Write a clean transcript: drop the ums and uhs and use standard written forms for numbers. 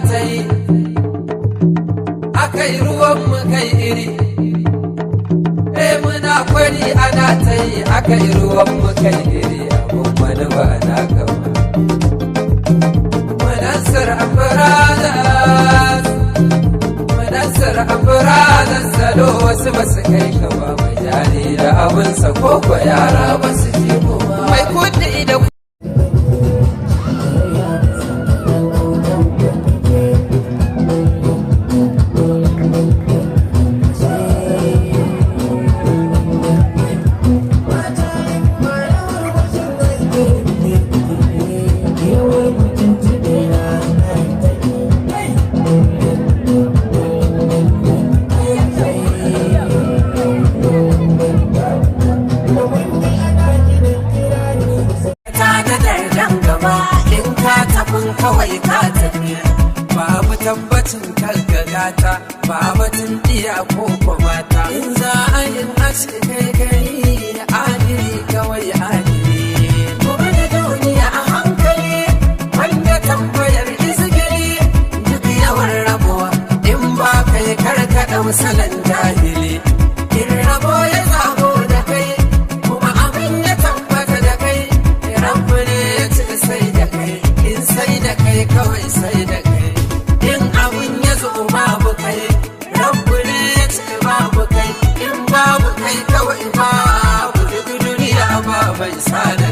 ta yi, akai ruwan mu kai iri. Muna kwari ana ta yi, akai ruwan mu kai iri, abun wani ba na gaba. Munansar abiranen salo wasu ba su kai ka ba, mai jari da abinsa koko yara ba su ji ba. Mai kudi da kawai ka tafi, babu tabbacin kalgagata, ba batun iya ko mata. In za a yi aski kai kai adiri kawai adiri. Gobe da duniya a hankali, wanda tambayar izgiri, duk yawan rabuwa in ba kai karkaɗa misalan jahili. In rabo ya zago da kai, kuma abin ya tabbata da kai, rabu ne ya ci sai da kai. Sai da kai kawai sai da kai, in abun ya zo babu kai, rabbu ne ya ce babu kai, in babu kai kawai babu duk duniya ba mai sada.